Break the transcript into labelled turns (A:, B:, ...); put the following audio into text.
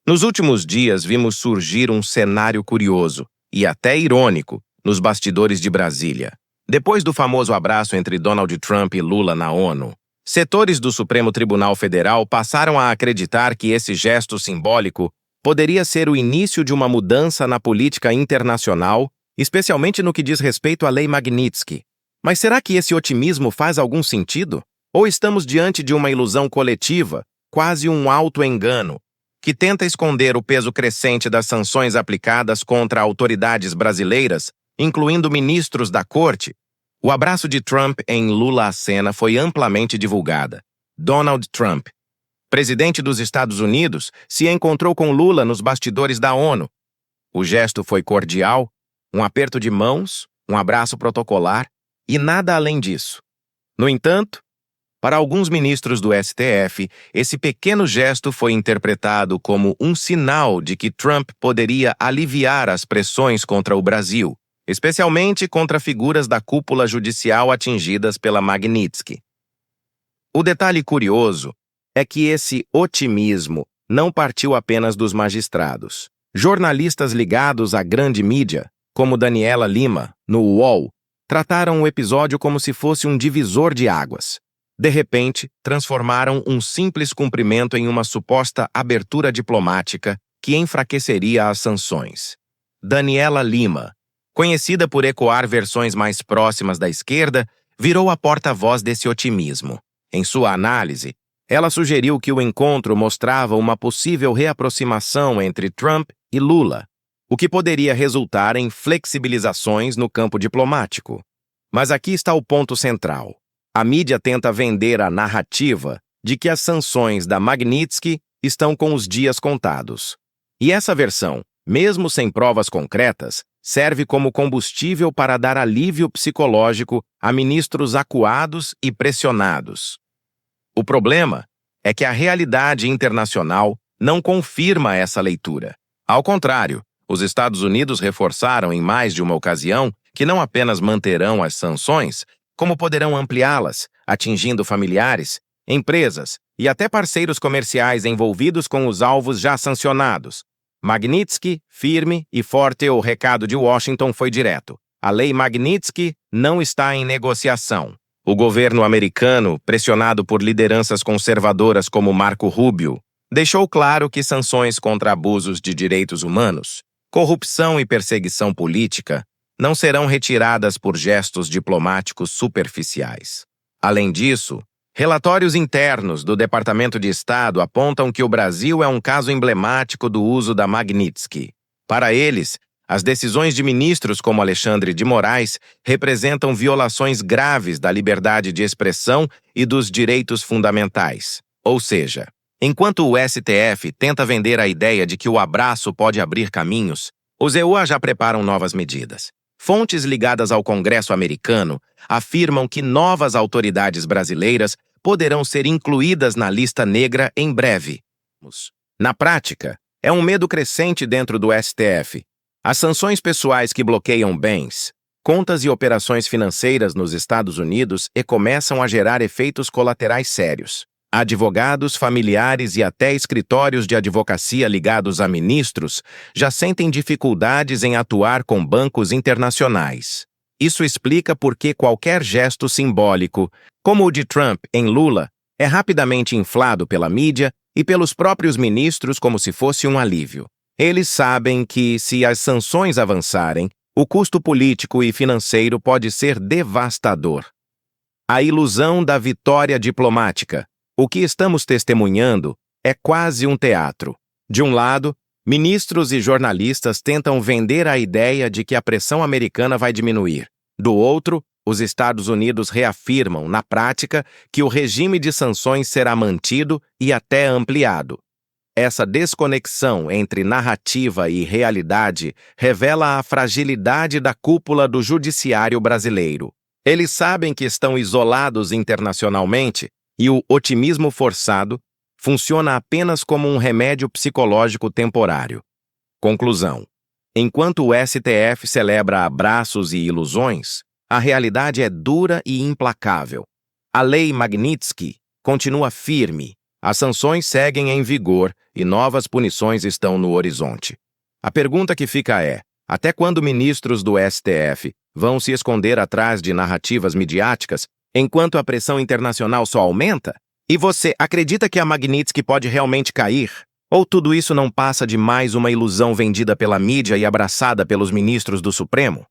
A: Nos últimos dias, vimos surgir um cenário curioso e até irônico nos bastidores de Brasília. Depois do famoso abraço entre Donald Trump e Lula na ONU, setores do Supremo Tribunal Federal passaram a acreditar que esse gesto simbólico poderia ser o início de uma mudança na política internacional, especialmente no que diz respeito à Lei Magnitsky. Mas será que esse otimismo faz algum sentido? Ou estamos diante de uma ilusão coletiva, quase um auto-engano, que tenta esconder o peso crescente das sanções aplicadas contra autoridades brasileiras, incluindo ministros da corte? O abraço de Trump em Lula à cena foi amplamente divulgada. Donald Trump, presidente dos Estados Unidos, se encontrou com Lula nos bastidores da ONU. O gesto foi cordial, um aperto de mãos, um abraço protocolar e nada além disso. No entanto, para alguns ministros do STF, esse pequeno gesto foi interpretado como um sinal de que Trump poderia aliviar as pressões contra o Brasil, especialmente contra figuras da cúpula judicial atingidas pela Magnitsky. O detalhe curioso é que esse otimismo não partiu apenas dos magistrados. Jornalistas ligados à grande mídia, como Daniela Lima, no UOL, trataram o episódio como se fosse um divisor de águas. De repente, transformaram um simples cumprimento em uma suposta abertura diplomática que enfraqueceria as sanções. Daniela Lima, conhecida por ecoar versões mais próximas da esquerda, virou a porta-voz desse otimismo. Em sua análise, ela sugeriu que o encontro mostrava uma possível reaproximação entre Trump e Lula, o que poderia resultar em flexibilizações no campo diplomático. Mas aqui está o ponto central. A mídia tenta vender a narrativa de que as sanções da Magnitsky estão com os dias contados. E essa versão, mesmo sem provas concretas, serve como combustível para dar alívio psicológico a ministros acuados e pressionados. O problema é que a realidade internacional não confirma essa leitura. Ao contrário, os Estados Unidos reforçaram em mais de uma ocasião que não apenas manterão as sanções, como poderão ampliá-las, atingindo familiares, empresas e até parceiros comerciais envolvidos com os alvos já sancionados. Magnitsky, firme e forte, o recado de Washington foi direto. A lei Magnitsky não está em negociação. O governo americano, pressionado por lideranças conservadoras como Marco Rubio, deixou claro que sanções contra abusos de direitos humanos, corrupção e perseguição política não serão retiradas por gestos diplomáticos superficiais. Além disso, relatórios internos do Departamento de Estado apontam que o Brasil é um caso emblemático do uso da Magnitsky. Para eles, as decisões de ministros como Alexandre de Moraes representam violações graves da liberdade de expressão e dos direitos fundamentais. Ou seja, enquanto o STF tenta vender a ideia de que o abraço pode abrir caminhos, os EUA já preparam novas medidas. Fontes ligadas ao Congresso americano afirmam que novas autoridades brasileiras poderão ser incluídas na lista negra em breve. Na prática, é um medo crescente dentro do STF. As sanções pessoais que bloqueiam bens, contas e operações financeiras nos Estados Unidos começam a gerar efeitos colaterais sérios. Advogados, familiares e até escritórios de advocacia ligados a ministros já sentem dificuldades em atuar com bancos internacionais. Isso explica por que qualquer gesto simbólico, como o de Trump em Lula, é rapidamente inflado pela mídia e pelos próprios ministros como se fosse um alívio. Eles sabem que, se as sanções avançarem, o custo político e financeiro pode ser devastador. A ilusão da vitória diplomática. O que estamos testemunhando é quase um teatro. De um lado, ministros e jornalistas tentam vender a ideia de que a pressão americana vai diminuir. Do outro, os Estados Unidos reafirmam, na prática, que o regime de sanções será mantido e até ampliado. Essa desconexão entre narrativa e realidade revela a fragilidade da cúpula do judiciário brasileiro. Eles sabem que estão isolados internacionalmente, e o otimismo forçado funciona apenas como um remédio psicológico temporário. Conclusão. Enquanto o STF celebra abraços e ilusões, a realidade é dura e implacável. A lei Magnitsky continua firme, As sanções seguem em vigor e novas punições estão no horizonte. A pergunta que fica é: até quando ministros do STF vão se esconder atrás de narrativas midiáticas enquanto a pressão internacional só aumenta? E você acredita que a Magnitsky pode realmente cair? Ou tudo isso não passa de mais uma ilusão vendida pela mídia e abraçada pelos ministros do Supremo?